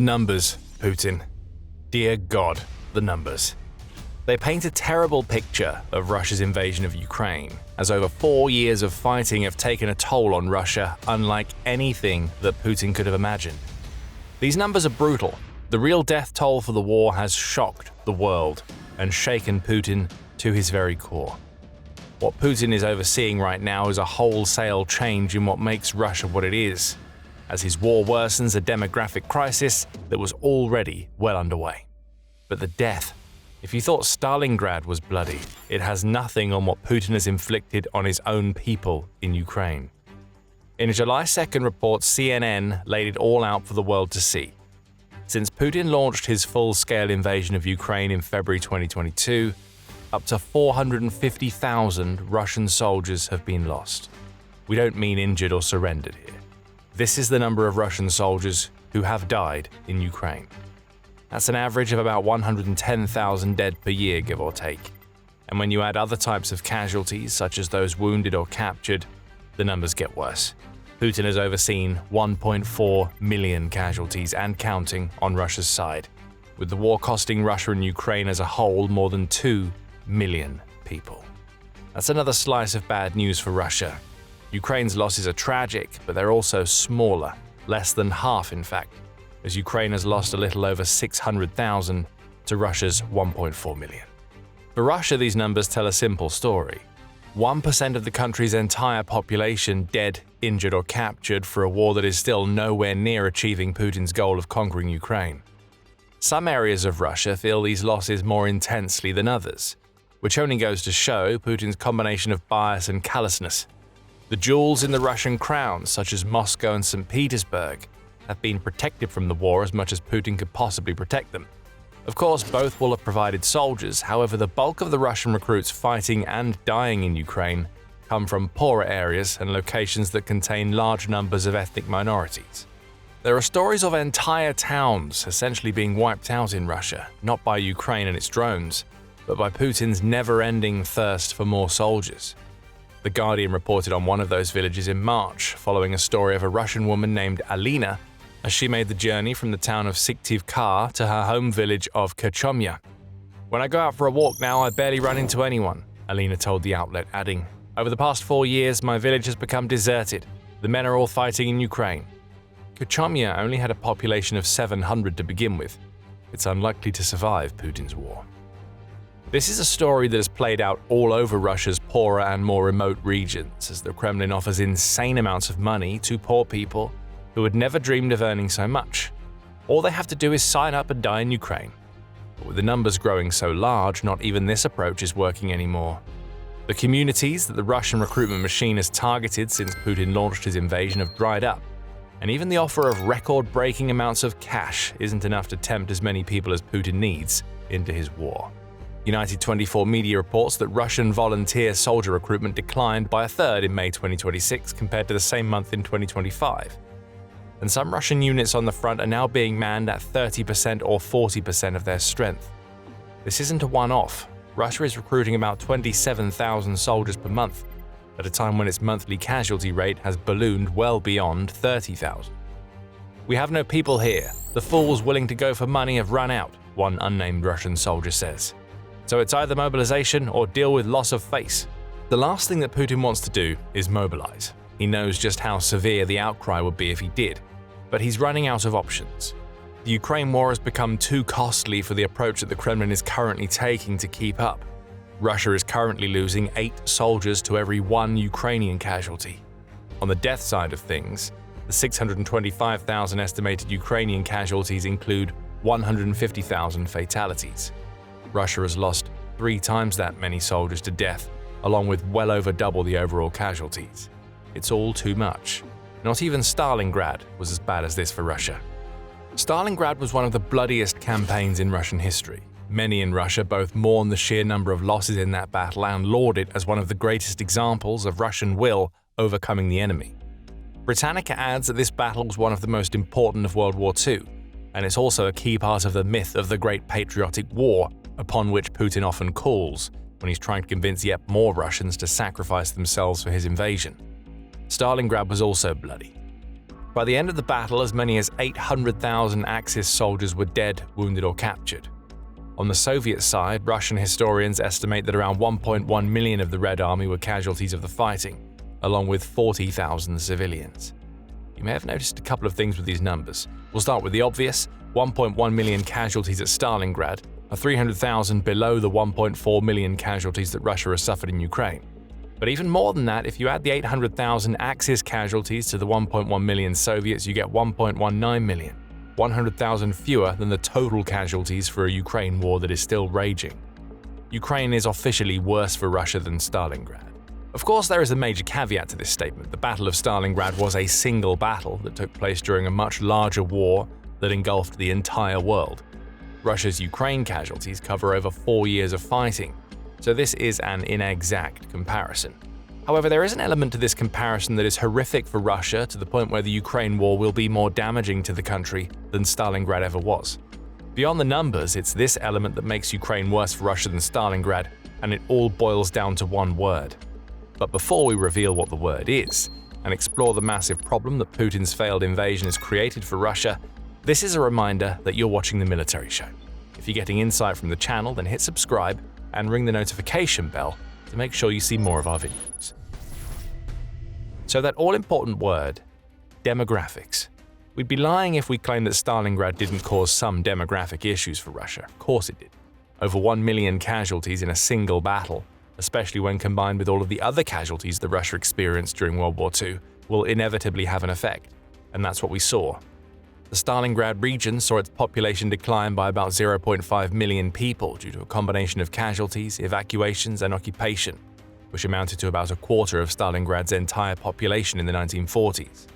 numbers, Putin. Dear God, the numbers. They paint a terrible picture of Russia's invasion of Ukraine, as over 4 years of fighting have taken a toll on Russia unlike anything that Putin could have imagined. These numbers are brutal. The real death toll for the war has shocked the world and shaken Putin to his very core. What Putin is overseeing right now is a wholesale change in what makes Russia what it is, as his war worsens a demographic crisis that was already well underway. But the death, if you thought Stalingrad was bloody, it has nothing on what Putin has inflicted on his own people in Ukraine. In a July 2nd report, CNN laid it all out for the world to see. Since Putin launched his full-scale invasion of Ukraine in February 2022, up to 450,000 Russian soldiers have been lost. We don't mean injured or surrendered here. This is the number of Russian soldiers who have died in Ukraine. That's an average of about 110,000 dead per year, give or take. And when you add other types of casualties, such as those wounded or captured, the numbers get worse. Putin has overseen 1.4 million casualties and counting on Russia's side, with the war costing Russia and Ukraine as a whole more than 2 million people. That's another slice of bad news for Russia. Ukraine's losses are tragic, but they're also smaller, less than half in fact, as Ukraine has lost a little over 600,000 to Russia's 1.4 million. For Russia, these numbers tell a simple story. 1% of the country's entire population dead, injured or captured for a war that is still nowhere near achieving Putin's goal of conquering Ukraine. Some areas of Russia feel these losses more intensely than others, which only goes to show Putin's combination of bias and callousness. The jewels in the Russian crown, such as Moscow and St. Petersburg, have been protected from the war as much as Putin could possibly protect them. Of course, both will have provided soldiers, however the bulk of the Russian recruits fighting and dying in Ukraine come from poorer areas and locations that contain large numbers of ethnic minorities. There are stories of entire towns essentially being wiped out in Russia, not by Ukraine and its drones, but by Putin's never-ending thirst for more soldiers. The Guardian reported on one of those villages in March, following a story of a Russian woman named Alina as she made the journey from the town of Syktyvkar to her home village of Kerchomya. "When I go out for a walk now, I barely run into anyone," Alina told the outlet, adding, "Over the past 4 years, my village has become deserted. The men are all fighting in Ukraine." Kerchomya only had a population of 700 to begin with. It's unlikely to survive Putin's war. This is a story that has played out all over Russia's poorer and more remote regions, as the Kremlin offers insane amounts of money to poor people who had never dreamed of earning so much. All they have to do is sign up and die in Ukraine. But with the numbers growing so large, not even this approach is working anymore. The communities that the Russian recruitment machine has targeted since Putin launched his invasion have dried up, and even the offer of record-breaking amounts of cash isn't enough to tempt as many people as Putin needs into his war. United 24 media reports that Russian volunteer soldier recruitment declined by a third in May 2026 compared to the same month in 2025. And some Russian units on the front are now being manned at 30% or 40% of their strength. This isn't a one-off. Russia is recruiting about 27,000 soldiers per month, at a time when its monthly casualty rate has ballooned well beyond 30,000. "We have no people here. The fools willing to go for money have run out," one unnamed Russian soldier says. "So it's either mobilization or deal with loss of face." The last thing that Putin wants to do is mobilize. He knows just how severe the outcry would be if he did, but he's running out of options. The Ukraine war has become too costly for the approach that the Kremlin is currently taking to keep up. Russia is currently losing 8 soldiers to every 1 Ukrainian casualty. On the death side of things, the 625,000 estimated Ukrainian casualties include 150,000 fatalities. Russia has lost 3 times that many soldiers to death, along with well over double the overall casualties. It's all too much. Not even Stalingrad was as bad as this for Russia. Stalingrad was one of the bloodiest campaigns in Russian history. Many in Russia both mourn the sheer number of losses in that battle and laud it as one of the greatest examples of Russian will overcoming the enemy. Britannica adds that this battle was one of the most important of World War II, and it's also a key part of the myth of the Great Patriotic War, upon which Putin often calls when he's trying to convince yet more Russians to sacrifice themselves for his invasion. Stalingrad was also bloody. By the end of the battle, as many as 800,000 Axis soldiers were dead, wounded, or captured. On the Soviet side, Russian historians estimate that around 1.1 million of the Red Army were casualties of the fighting, along with 40,000 civilians. You may have noticed a couple of things with these numbers. We'll start with the obvious: 1.1 million casualties at Stalingrad are 300,000 below the 1.4 million casualties that Russia has suffered in Ukraine. But even more than that, if you add the 800,000 Axis casualties to the 1.1 million Soviets, you get 1.19 million, 100,000 fewer than the total casualties for a Ukraine war that is still raging. Ukraine is officially worse for Russia than Stalingrad. Of course, there is a major caveat to this statement. The Battle of Stalingrad was a single battle that took place during a much larger war that engulfed the entire world. Russia's Ukraine casualties cover over 4 years of fighting, so this is an inexact comparison. However, there is an element to this comparison that is horrific for Russia, to the point where the Ukraine war will be more damaging to the country than Stalingrad ever was. Beyond the numbers, it's this element that makes Ukraine worse for Russia than Stalingrad, and it all boils down to one word. But before we reveal what the word is, and explore the massive problem that Putin's failed invasion has created for Russia, this is a reminder that you're watching The Military Show. If you're getting insight from the channel, then hit subscribe and ring the notification bell to make sure you see more of our videos. So that all-important word, demographics. We'd be lying if we claimed that Stalingrad didn't cause some demographic issues for Russia. Of course it did. Over 1 million casualties in a single battle, especially when combined with all of the other casualties that Russia experienced during World War II, will inevitably have an effect. And that's what we saw. The Stalingrad region saw its population decline by about 0.5 million people due to a combination of casualties, evacuations, and occupation, which amounted to about a quarter of Stalingrad's entire population in the 1940s.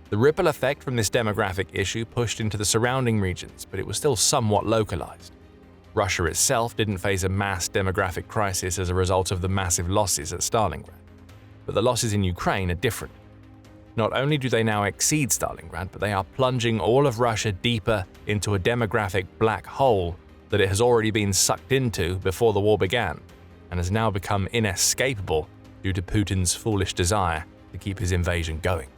The ripple effect from this demographic issue pushed into the surrounding regions, but it was still somewhat localized. Russia itself didn't face a mass demographic crisis as a result of the massive losses at Stalingrad. But the losses in Ukraine are different. Not only do they now exceed Stalingrad, but they are plunging all of Russia deeper into a demographic black hole that it has already been sucked into before the war began, and has now become inescapable due to Putin's foolish desire to keep his invasion going.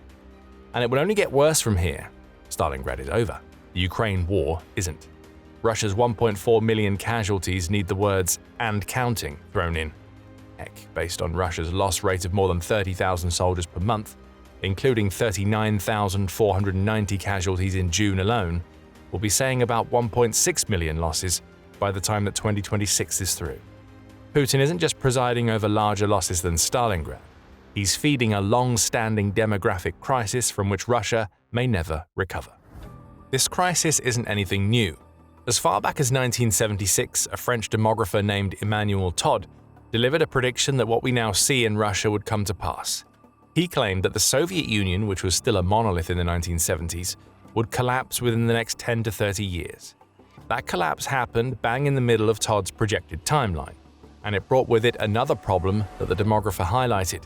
And it will only get worse from here. Stalingrad is over. The Ukraine war isn't. Russia's 1.4 million casualties need the words "and counting" thrown in. Heck, based on Russia's loss rate of more than 30,000 soldiers per month, including 39,490 casualties in June alone, we'll be saying about 1.6 million losses by the time that 2026 is through. Putin isn't just presiding over larger losses than Stalingrad. He's feeding a long-standing demographic crisis from which Russia may never recover. This crisis isn't anything new. As far back as 1976, a French demographer named Emmanuel Todd delivered a prediction that what we now see in Russia would come to pass. He claimed that the Soviet Union, which was still a monolith in the 1970s, would collapse within the next 10 to 30 years. That collapse happened bang in the middle of Todd's projected timeline, and it brought with it another problem that the demographer highlighted.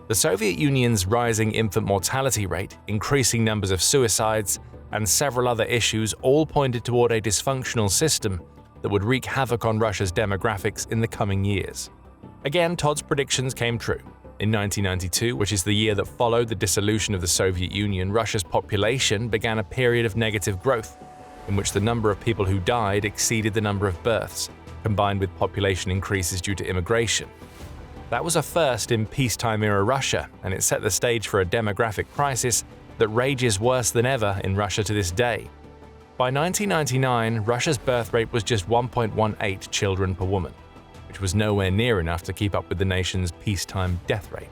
The Soviet Union's rising infant mortality rate, increasing numbers of suicides, and several other issues all pointed toward a dysfunctional system that would wreak havoc on Russia's demographics in the coming years. Again, Todd's predictions came true. In 1992, which is the year that followed the dissolution of the Soviet Union, Russia's population began a period of negative growth, in which the number of people who died exceeded the number of births, combined with population increases due to immigration. That was a first in peacetime-era Russia, and it set the stage for a demographic crisis that rages worse than ever in Russia to this day. By 1999, Russia's birth rate was just 1.18 children per woman, which was nowhere near enough to keep up with the nation's peacetime death rate.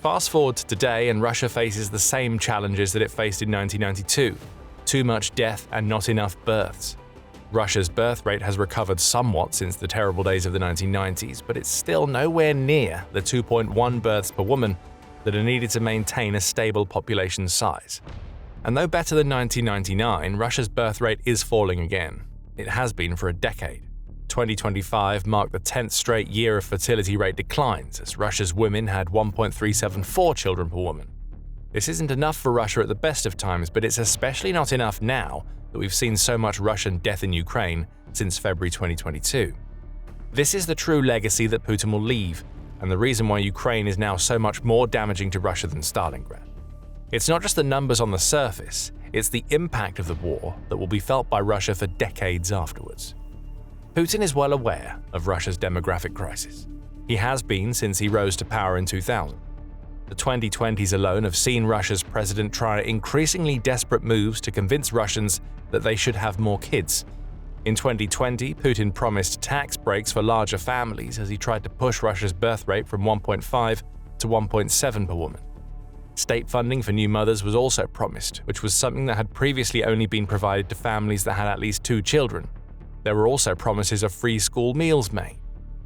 Fast forward to today, and Russia faces the same challenges that it faced in 1992: too much death and not enough births. Russia's birth rate has recovered somewhat since the terrible days of the 1990s, but it's still nowhere near the 2.1 births per woman that are needed to maintain a stable population size. And though better than 1999, Russia's birth rate is falling again. It has been for a decade. 2025 marked the 10th straight year of fertility rate declines, as Russia's women had 1.374 children per woman. This isn't enough for Russia at the best of times, but it's especially not enough now that we've seen so much Russian death in Ukraine since February 2022. This is the true legacy that Putin will leave, and the reason why Ukraine is now so much more damaging to Russia than Stalingrad. It's not just the numbers on the surface, it's the impact of the war that will be felt by Russia for decades afterwards. Putin is well aware of Russia's demographic crisis. He has been since he rose to power in 2000. The 2020s alone have seen Russia's president try increasingly desperate moves to convince Russians that they should have more kids. In 2020, Putin promised tax breaks for larger families as he tried to push Russia's birth rate from 1.5 to 1.7 per woman. State funding for new mothers was also promised, which was something that had previously only been provided to families that had at least 2 children. There were also promises of free school meals made.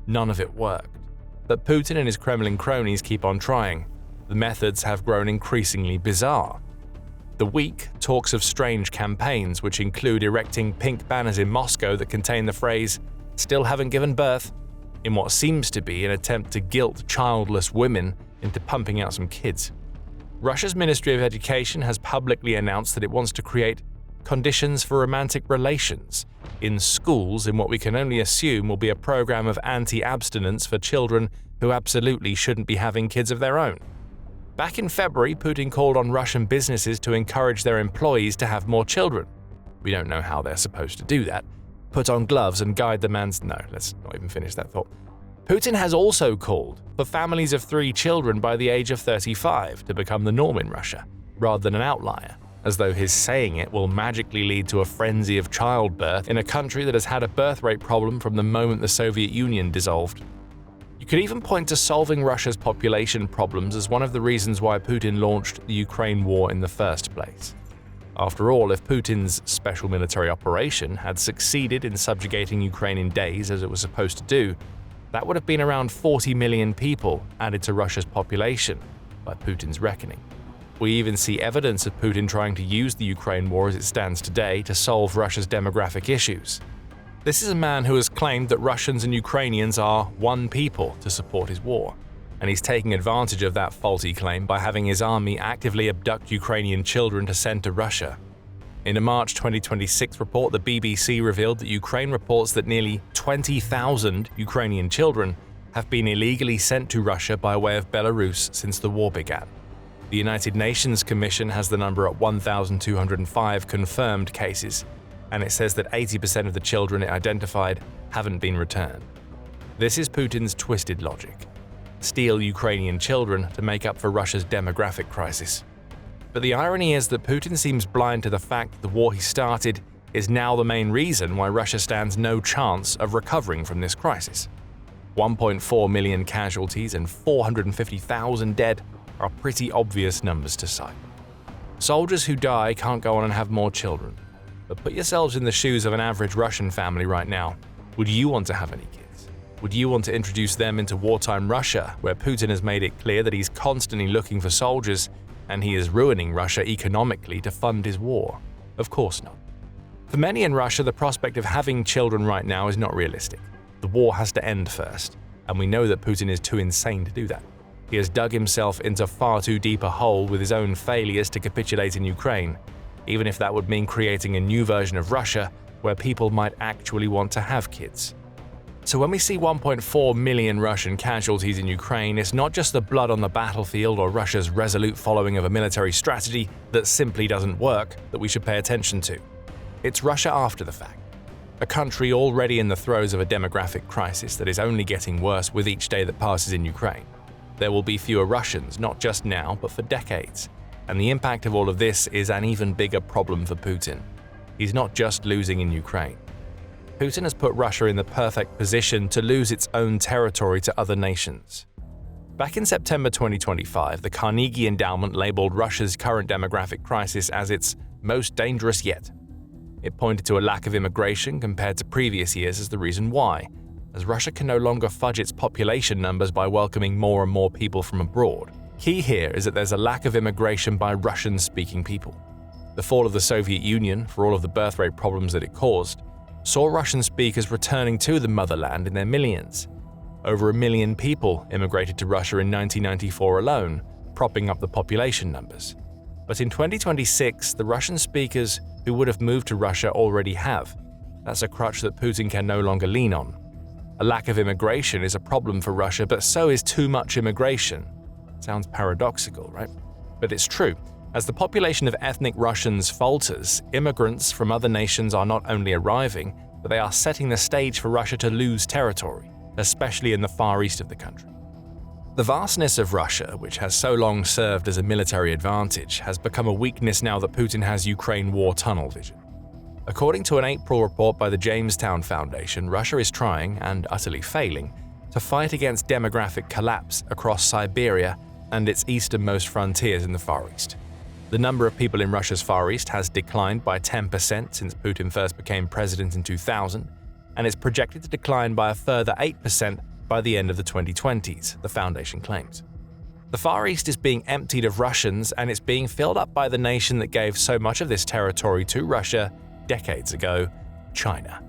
None of it worked. But Putin and his Kremlin cronies keep on trying. The methods have grown increasingly bizarre. The week talks of strange campaigns which include erecting pink banners in Moscow that contain the phrase, "Still haven't given birth," in what seems to be an attempt to guilt childless women into pumping out some kids. Russia's Ministry of Education has publicly announced that it wants to create conditions for romantic relations in schools in what we can only assume will be a program of anti-abstinence for children who absolutely shouldn't be having kids of their own. Back in February, Putin called on Russian businesses to encourage their employees to have more children. We don't know how they're supposed to do that. Put on gloves and guide the man's… No, let's not even finish that thought. Putin has also called for families of 3 children by the age of 35 to become the norm in Russia, rather than an outlier, as though his saying it will magically lead to a frenzy of childbirth in a country that has had a birth rate problem from the moment the Soviet Union dissolved. You could even point to solving Russia's population problems as one of the reasons why Putin launched the Ukraine war in the first place. After all, if Putin's special military operation had succeeded in subjugating Ukraine in days as it was supposed to do, that would have been around 40 million people added to Russia's population, by Putin's reckoning. We even see evidence of Putin trying to use the Ukraine war as it stands today to solve Russia's demographic issues. This is a man who has claimed that Russians and Ukrainians are one people to support his war, and he's taking advantage of that faulty claim by having his army actively abduct Ukrainian children to send to Russia. In a March 2026 report, the BBC revealed that Ukraine reports that nearly 20,000 Ukrainian children have been illegally sent to Russia by way of Belarus since the war began. The United Nations Commission has the number at 1,205 confirmed cases, and it says that 80% of the children it identified haven't been returned. This is Putin's twisted logic. Steal Ukrainian children to make up for Russia's demographic crisis. But the irony is that Putin seems blind to the fact that the war he started is now the main reason why Russia stands no chance of recovering from this crisis. 1.4 million casualties and 450,000 dead are pretty obvious numbers to cite. Soldiers who die can't go on and have more children. But put yourselves in the shoes of an average Russian family right now. Would you want to have any kids? Would you want to introduce them into wartime Russia, where Putin has made it clear that he's constantly looking for soldiers and he is ruining Russia economically to fund his war? Of course not. For many in Russia, the prospect of having children right now is not realistic. The war has to end first, and we know that Putin is too insane to do that. He has dug himself into far too deep a hole with his own failures to capitulate in Ukraine, even if that would mean creating a new version of Russia where people might actually want to have kids. So when we see 1.4 million Russian casualties in Ukraine, it's not just the blood on the battlefield or Russia's resolute following of a military strategy that simply doesn't work that we should pay attention to. It's Russia after the fact. A country already in the throes of a demographic crisis that is only getting worse with each day that passes in Ukraine. There will be fewer Russians, not just now, but for decades. And the impact of all of this is an even bigger problem for Putin. He's not just losing in Ukraine. Putin has put Russia in the perfect position to lose its own territory to other nations. Back in September 2025, the Carnegie Endowment labeled Russia's current demographic crisis as its most dangerous yet. It pointed to a lack of immigration compared to previous years as the reason why, as Russia can no longer fudge its population numbers by welcoming more and more people from abroad. Key here is that there's a lack of immigration by Russian-speaking people. The fall of the Soviet Union, for all of the birth rate problems that it caused, saw Russian speakers returning to the motherland in their millions. Over 1 million people immigrated to Russia in 1994 alone, propping up the population numbers. But in 2026, the Russian speakers who would have moved to Russia already have. That's a crutch that Putin can no longer lean on. A lack of immigration is a problem for Russia, but so is too much immigration. Sounds paradoxical, right? But it's true. As the population of ethnic Russians falters, immigrants from other nations are not only arriving, but they are setting the stage for Russia to lose territory, especially in the far east of the country. The vastness of Russia, which has so long served as a military advantage, has become a weakness now that Putin has Ukraine war tunnel vision. According to an April report by the Jamestown Foundation, Russia is trying, and utterly failing, to fight against demographic collapse across Siberia and its easternmost frontiers in the Far East. The number of people in Russia's Far East has declined by 10% since Putin first became president in 2000, and is projected to decline by a further 8% by the end of the 2020s, the foundation claims. The Far East is being emptied of Russians, and it's being filled up by the nation that gave so much of this territory to Russia decades ago, China.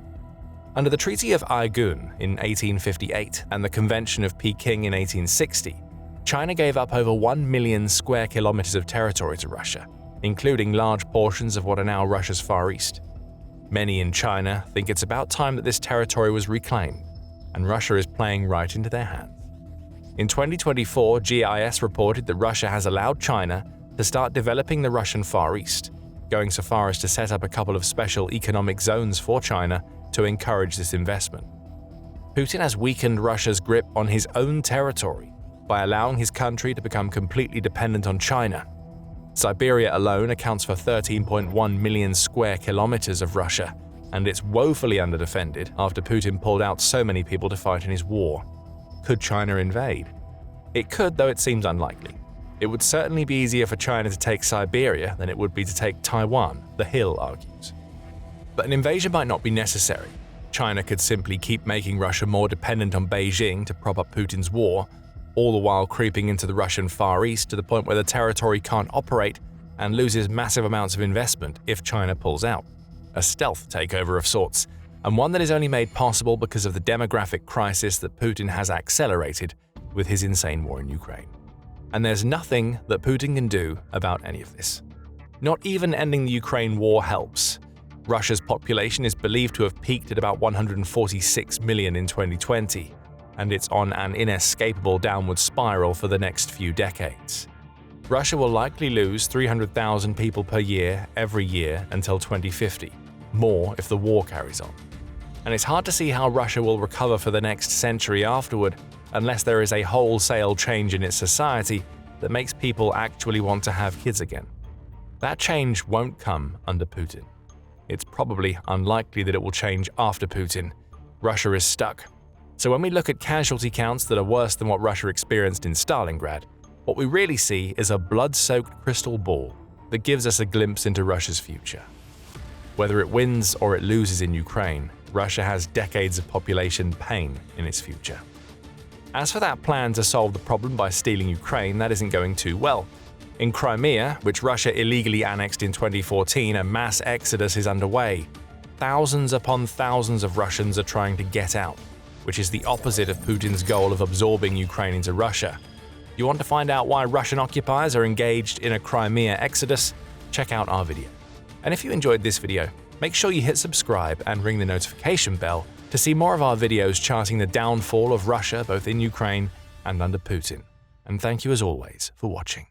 Under the Treaty of Aigun in 1858 and the Convention of Peking in 1860, China gave up over 1 million square kilometers of territory to Russia, including large portions of what are now Russia's Far East. Many in China think it's about time that this territory was reclaimed, and Russia is playing right into their hands. In 2024, GIS reported that Russia has allowed China to start developing the Russian Far East, going so far as to set up a couple of special economic zones for China to encourage this investment. Putin has weakened Russia's grip on his own territory by allowing his country to become completely dependent on China. Siberia alone accounts for 13.1 million square kilometers of Russia, and it's woefully underdefended after Putin pulled out so many people to fight in his war. Could China invade? It could, though it seems unlikely. It would certainly be easier for China to take Siberia than it would be to take Taiwan, the Hill argues. But an invasion might not be necessary. China could simply keep making Russia more dependent on Beijing to prop up Putin's war, all the while creeping into the Russian Far East to the point where the territory can't operate and loses massive amounts of investment if China pulls out. A stealth takeover of sorts, and one that is only made possible because of the demographic crisis that Putin has accelerated with his insane war in Ukraine. And there's nothing that Putin can do about any of this. Not even ending the Ukraine war helps. Russia's population is believed to have peaked at about 146 million in 2020, and it's on an inescapable downward spiral for the next few decades. Russia will likely lose 300,000 people per year every year until 2050, more if the war carries on. And it's hard to see how Russia will recover for the next century afterward unless there is a wholesale change in its society that makes people actually want to have kids again. That change won't come under Putin. It's probably unlikely that it will change after Putin. Russia is stuck. So when we look at casualty counts that are worse than what Russia experienced in Stalingrad, what we really see is a blood-soaked crystal ball that gives us a glimpse into Russia's future. Whether it wins or it loses in Ukraine, Russia has decades of population pain in its future. As for that plan to solve the problem by stealing Ukraine, that isn't going too well. In Crimea, which Russia illegally annexed in 2014, a mass exodus is underway. Thousands upon thousands of Russians are trying to get out, which is the opposite of Putin's goal of absorbing Ukraine into Russia. You want to find out why Russian occupiers are engaged in a Crimea exodus? Check out our video. And if you enjoyed this video, make sure you hit subscribe and ring the notification bell to see more of our videos charting the downfall of Russia both in Ukraine and under Putin. And thank you as always for watching.